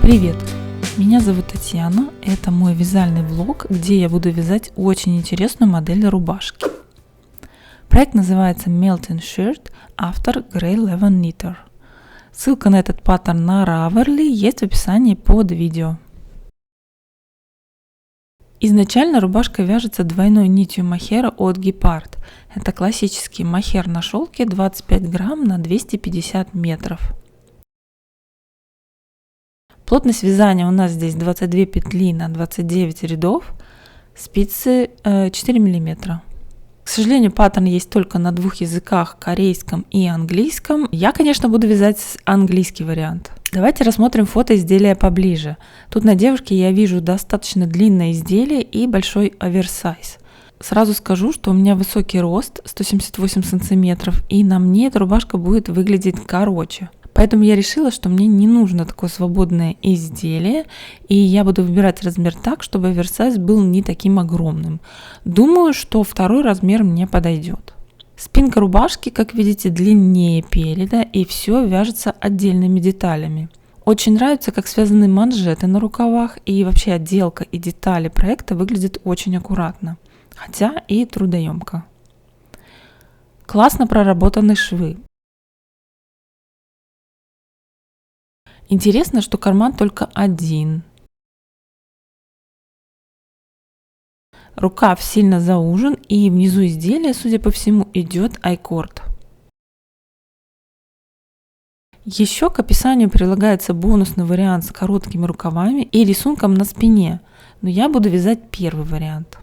Привет! Меня зовут Татьяна, это мой вязальный влог, где я буду вязать очень интересную модель рубашки. Проект называется Melting Shirt, автор Grey Levan Knitter. Ссылка на этот паттерн на Ravelry есть в описании под видео. Изначально рубашка вяжется двойной нитью мохера от Gepard. Это классический мохер на шелке 25 грамм на 250 метров. Плотность вязания у нас здесь 22 петли на 29 рядов, спицы 4 мм. К сожалению, паттерн есть только на двух языках, корейском и английском. Я, конечно, буду вязать английский вариант. Давайте рассмотрим фото изделия поближе. Тут на девушке я вижу достаточно длинное изделие и большой оверсайз. Сразу скажу, что у меня высокий рост, 178 сантиметров, и на мне эта рубашка будет выглядеть короче. Поэтому я решила, что мне не нужно такое свободное изделие, и я буду выбирать размер так, чтобы оверсайз был не таким огромным. Думаю, что второй размер мне подойдет. Спинка рубашки, как видите, длиннее переда, и все вяжется отдельными деталями. Очень нравится, как связаны манжеты на рукавах, и вообще отделка и детали проекта выглядят очень аккуратно, хотя и трудоемко. Классно проработаны швы. Интересно, что карман только один. Рукав сильно заужен, и внизу изделия, судя по всему, идет айкорд. Еще к описанию прилагается бонусный вариант с короткими рукавами и рисунком на спине, но я буду вязать первый вариант.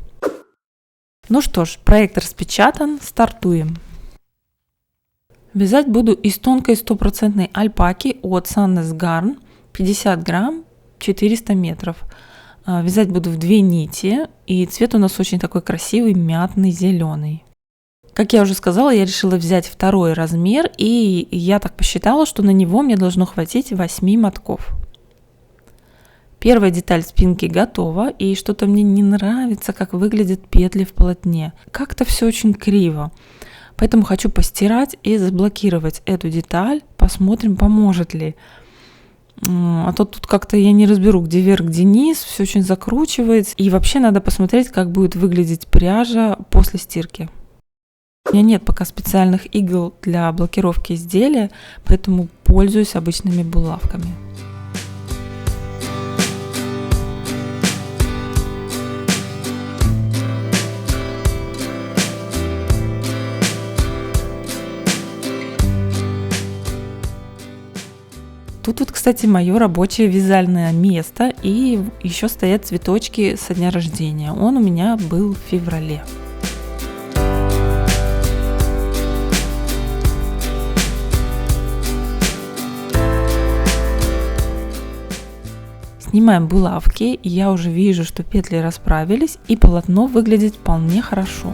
Ну что ж, проект распечатан, стартуем. Вязать буду из тонкой 100% альпаки от Sandnes Garn, 50 грамм, 400 метров. Вязать буду в две нити, и цвет у нас очень такой красивый, мятный, зеленый. Как я уже сказала, я решила взять второй размер, и я так посчитала, что на него мне должно хватить 8 мотков. Первая деталь спинки готова, и что-то мне не нравится, как выглядят петли в полотне. Как-то все очень криво. Поэтому хочу постирать и заблокировать эту деталь. Посмотрим, поможет ли. А то тут как-то я не разберу, где вверх, где низ. Все очень закручивается. И вообще надо посмотреть, как будет выглядеть пряжа после стирки. У меня нет пока специальных игл для блокировки изделия, поэтому пользуюсь обычными булавками. Тут вот, кстати, мое рабочее вязальное место, и еще стоят цветочки со дня рождения. Он у меня был в феврале. Снимаем булавки, и я уже вижу, что петли расправились, и полотно выглядит вполне хорошо.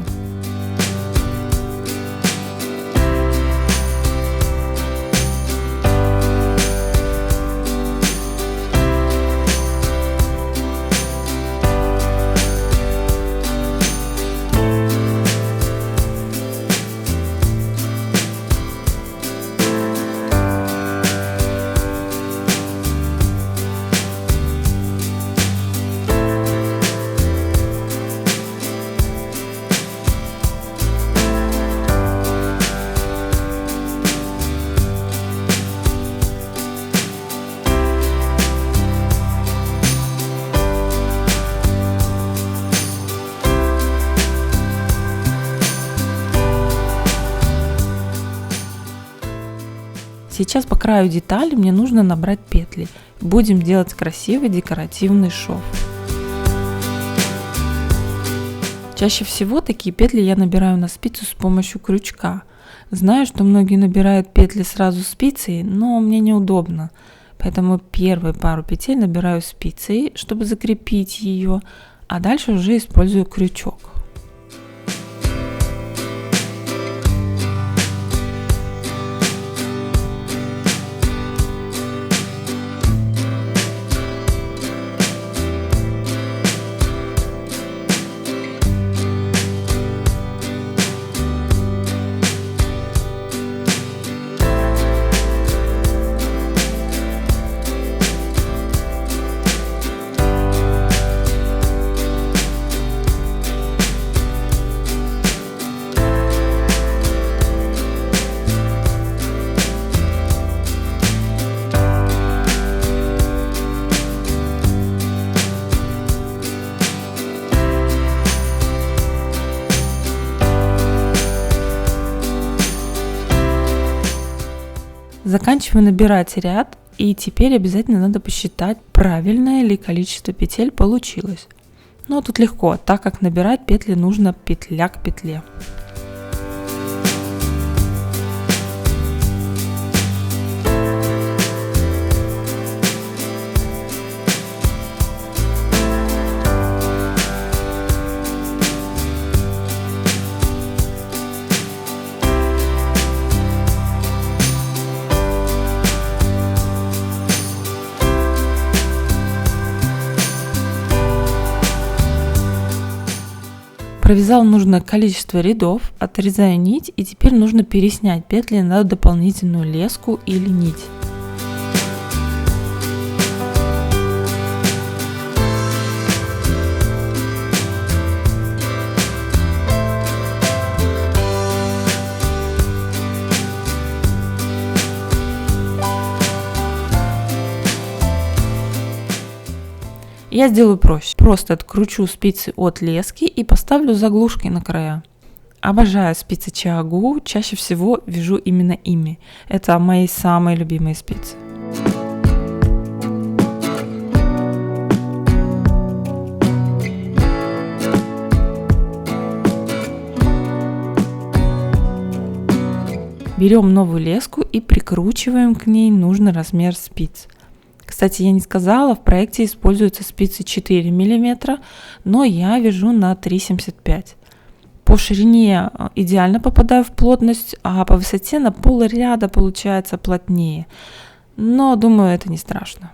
Сейчас по краю детали мне нужно набрать петли. Будем делать красивый декоративный шов. Чаще всего такие петли я набираю на спицу с помощью крючка. Знаю, что многие набирают петли сразу спицей, но мне неудобно. Поэтому первую пару петель набираю спицей, чтобы закрепить ее, а дальше уже использую крючок. Заканчиваю набирать ряд, и теперь обязательно надо посчитать, правильное ли количество петель получилось. Но тут легко, так как набирать петли нужно петля к петле. Провязал нужное количество рядов, отрезаю нить, и теперь нужно переснять петли на дополнительную леску или нить. Я сделаю проще. Просто откручу спицы от лески и поставлю заглушки на края. Обожаю спицы Чиагу, чаще всего вяжу именно ими. Это мои самые любимые спицы. Берем новую леску и прикручиваем к ней нужный размер спиц. Кстати, я не сказала, в проекте используются спицы 4 мм, но я вяжу на 3,75. По ширине идеально попадаю в плотность, а по высоте на полряда получается плотнее. Но думаю, это не страшно.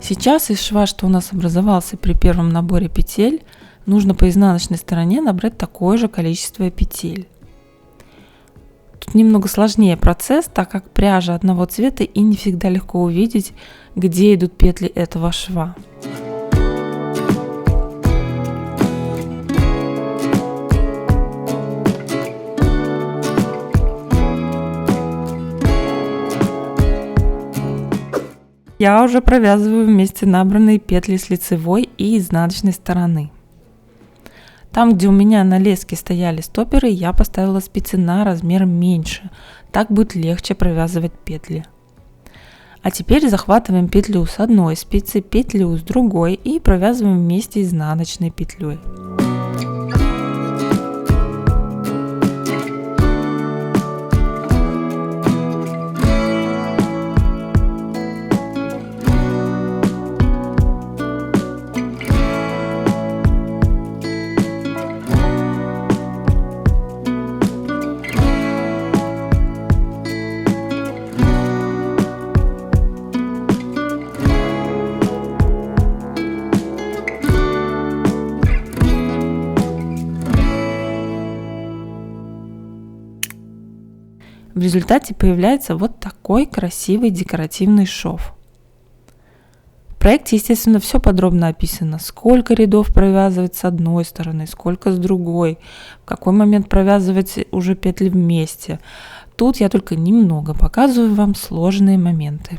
Сейчас из шва, что у нас образовался при первом наборе петель, нужно по изнаночной стороне набрать такое же количество петель. Тут немного сложнее процесс, так как пряжа одного цвета и не всегда легко увидеть, где идут петли этого шва. Я уже провязываю вместе набранные петли с лицевой и изнаночной стороны. Там, где у меня на леске стояли стоперы, я поставила спицы на размер меньше. Так будет легче провязывать петли. А теперь захватываем петлю с одной спицы, петлю с другой и провязываем вместе изнаночной петлей. В результате появляется вот такой красивый декоративный шов. В проекте, естественно, все подробно описано. Сколько рядов провязывать с одной стороны, сколько с другой, в какой момент провязывать уже петли вместе. Тут я только немного показываю вам сложные моменты.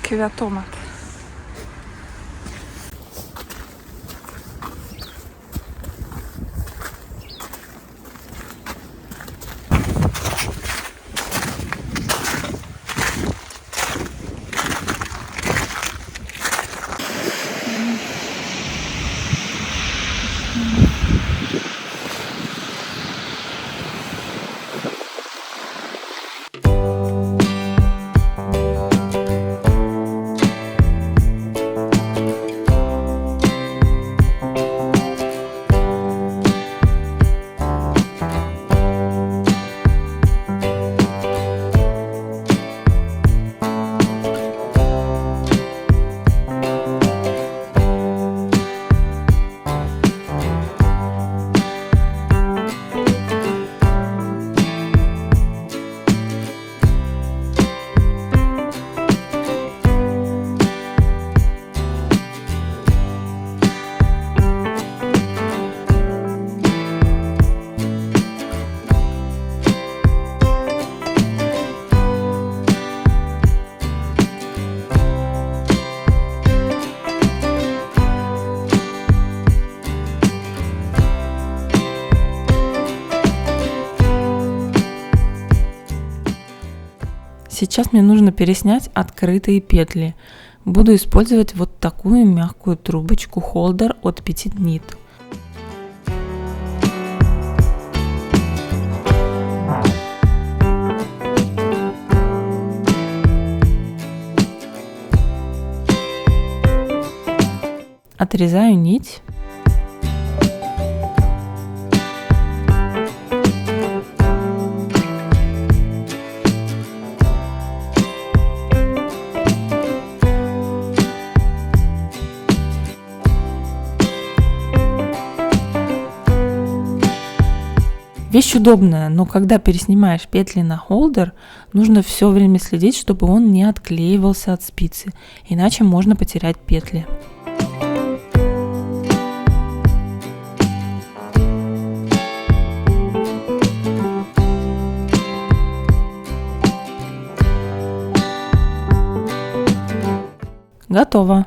Квятомат. Сейчас мне нужно переснять открытые петли. Буду использовать вот такую мягкую трубочку холдер от Petit Knit. Отрезаю нить. Вещь удобная, но когда переснимаешь петли на холдер, нужно все время следить, чтобы он не отклеивался от спицы, иначе можно потерять петли. Готово.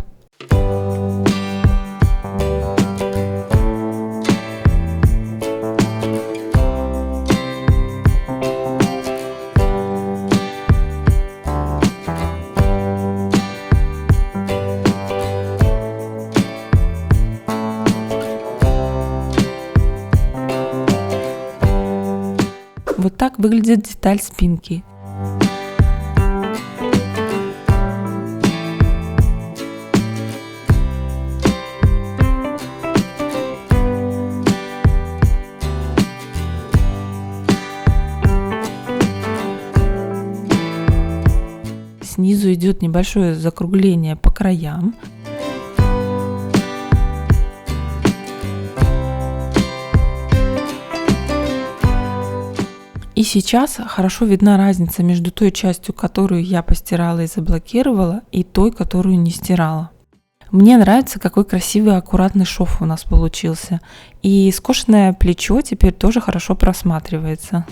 Вот так выглядит деталь спинки. Снизу идет небольшое закругление по краям. И сейчас хорошо видна разница между той частью, которую я постирала и заблокировала, и той, которую не стирала. Мне нравится, какой красивый аккуратный шов у нас получился. И скошенное плечо теперь тоже хорошо просматривается.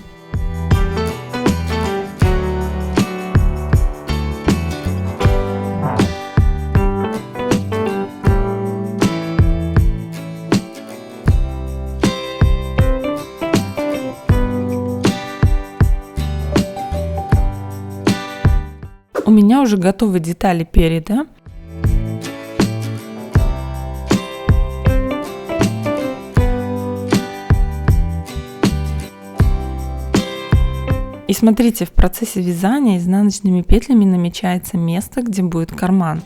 У меня уже готовы детали переда. И смотрите, в процессе вязания изнаночными петлями намечается место, где будет карман.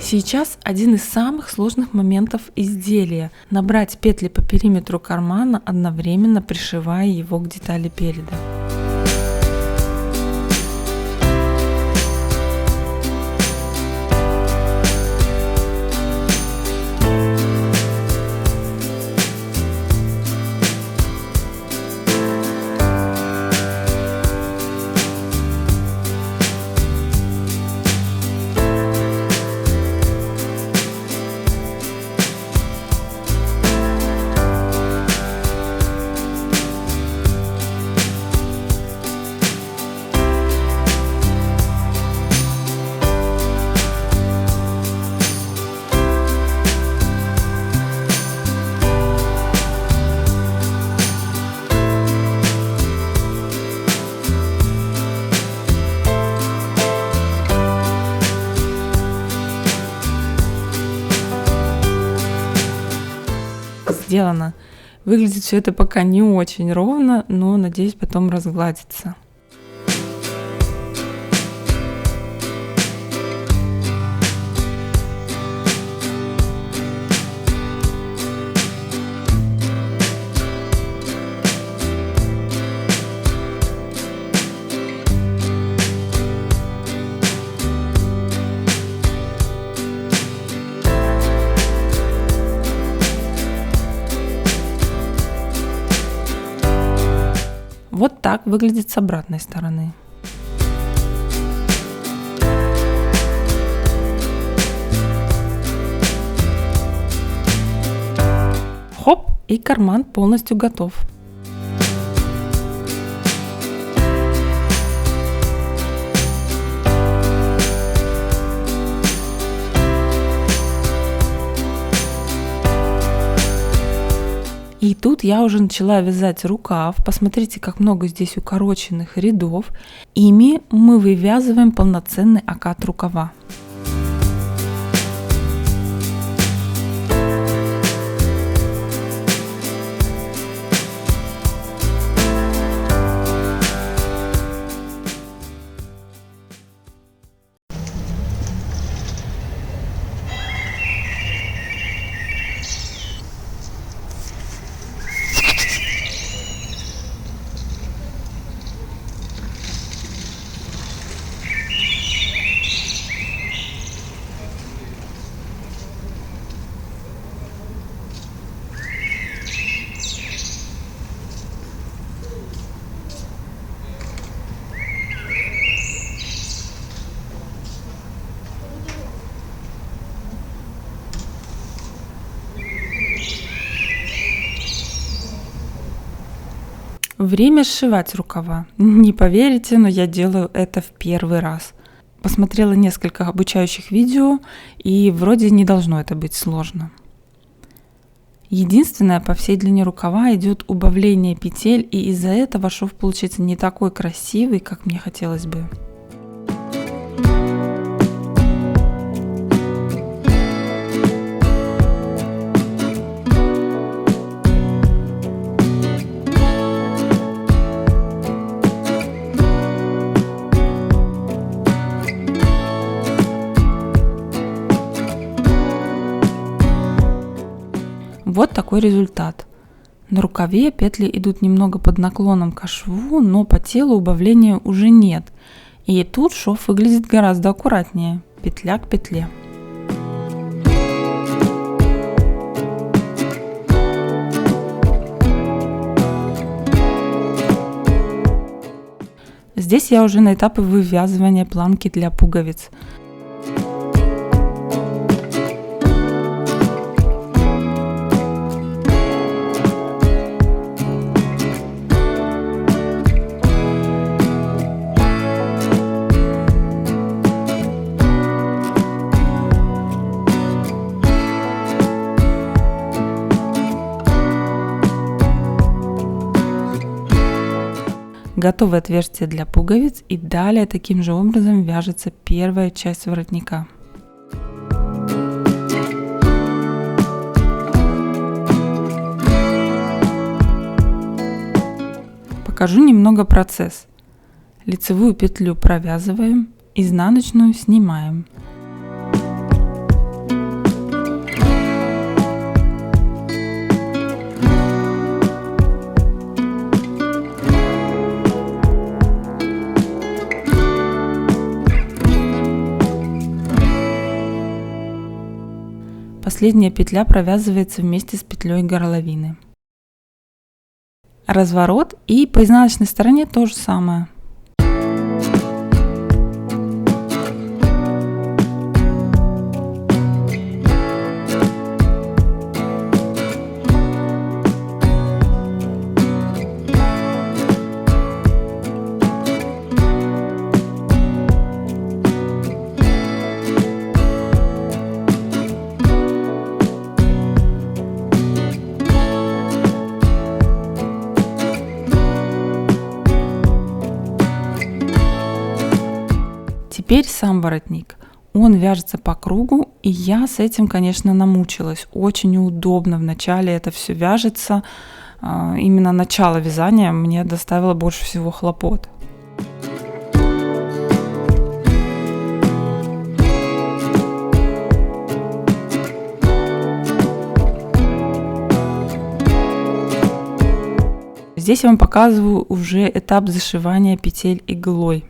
Сейчас один из самых сложных моментов изделия – набрать петли по периметру кармана, одновременно пришивая его к детали переда. сделано. Выглядит все это пока не очень ровно, но надеюсь, потом разгладится. Вот так выглядит с обратной стороны. Хоп, и карман полностью готов. И тут я уже начала вязать рукав. Посмотрите, как много здесь укороченных рядов. Ими мы вывязываем полноценный окат рукава. Время сшивать рукава. Не поверите, но я делаю это в первый раз. Посмотрела несколько обучающих видео, и вроде не должно это быть сложно. Единственное, по всей длине рукава идет убавление петель, и из-за этого шов получится не такой красивый, как мне хотелось бы. Вот такой результат. На рукаве петли идут немного под наклоном ко шву, но по телу убавления уже нет. И тут шов выглядит гораздо аккуратнее, петля к петле. Здесь я уже на этапе вывязывания планки для пуговиц. Готовое отверстие для пуговиц, и далее таким же образом вяжется первая часть воротника. Покажу немного процесс. Лицевую петлю провязываем, изнаночную снимаем. Последняя петля провязывается вместе с петлей горловины. Разворот, и по изнаночной стороне то же самое. Теперь сам воротник. он вяжется по кругу, и я с этим, конечно, намучилась. Очень неудобно вначале это все вяжется. Именно начало вязания мне доставило больше всего хлопот. Здесь я вам показываю уже этап зашивания петель иглой.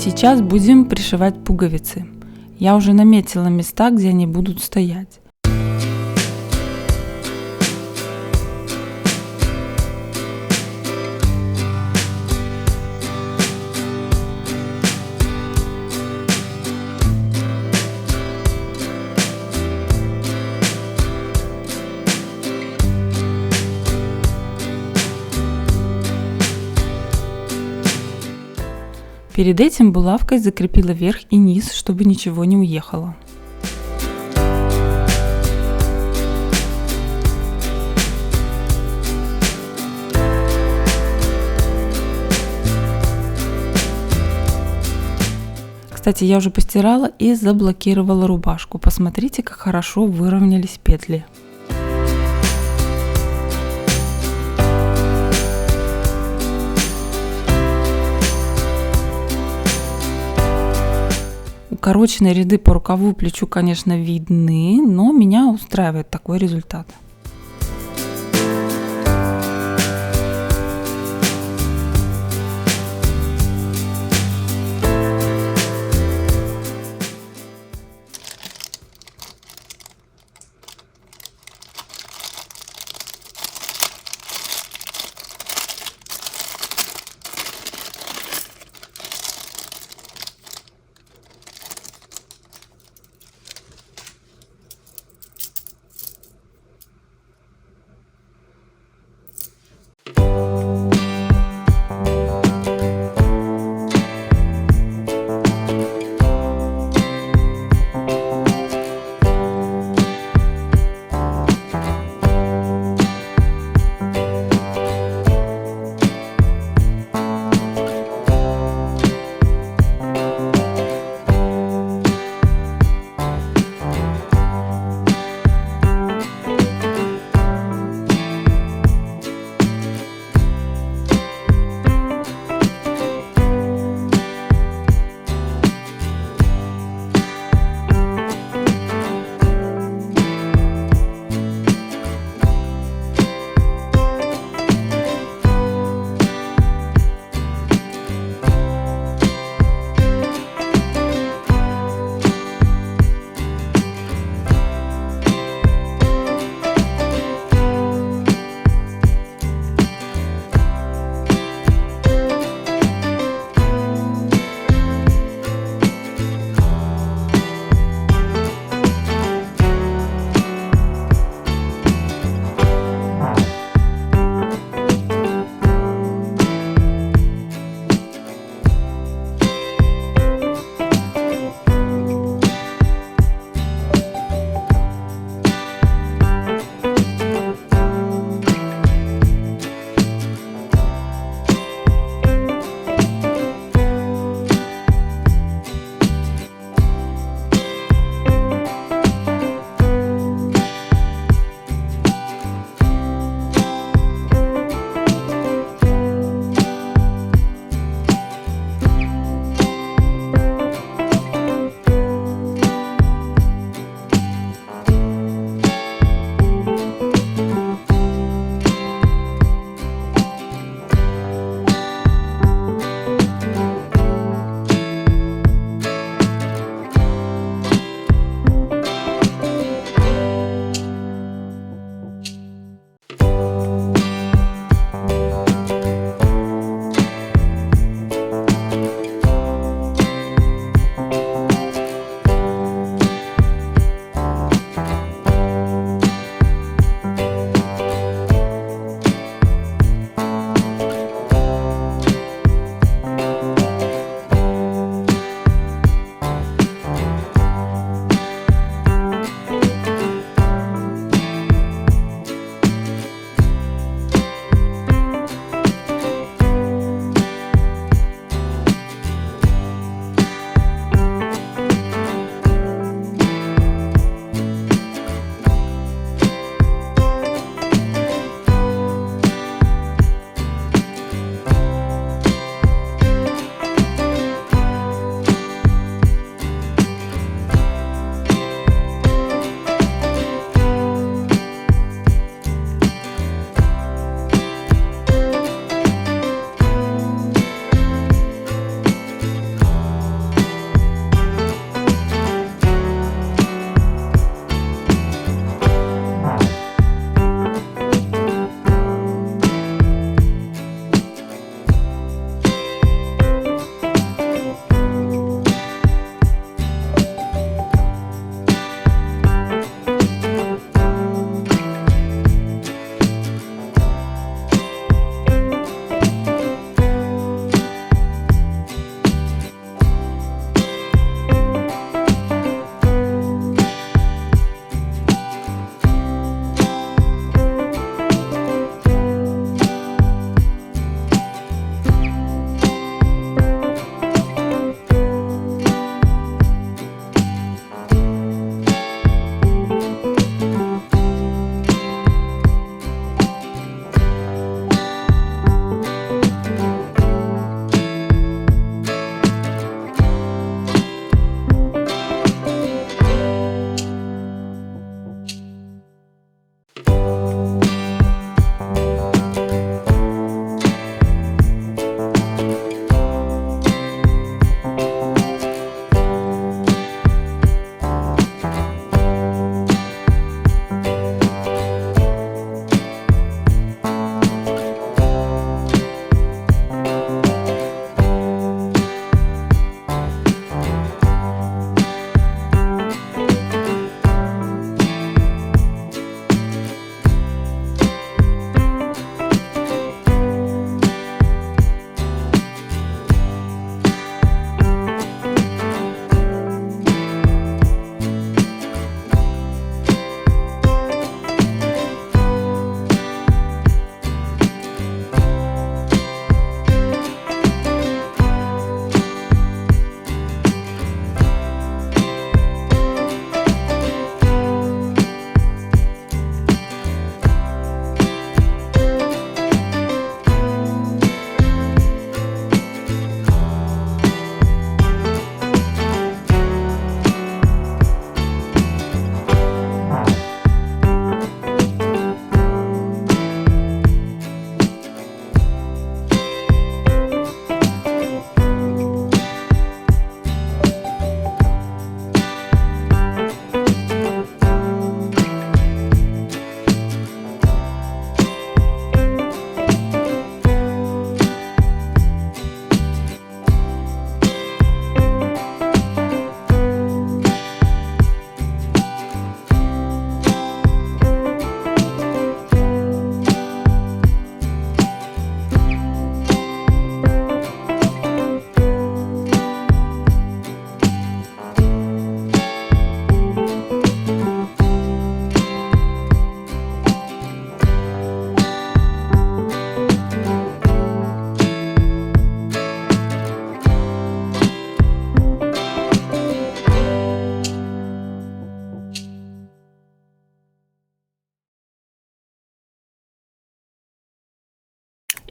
Сейчас будем пришивать пуговицы. Я уже наметила места, где они будут стоять. Перед этим булавкой закрепила верх и низ, чтобы ничего не уехало. Кстати, я уже постирала и заблокировала рубашку. Посмотрите, как хорошо выровнялись петли. Укороченные ряды по рукаву и плечу, конечно, видны, но меня устраивает такой результат.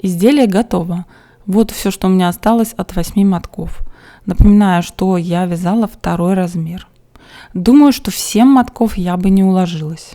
Изделие готово. Вот все, что у меня осталось от 8 мотков. Напоминаю, что я вязала 2 размер. Думаю, что в 7 мотков я бы не уложилась.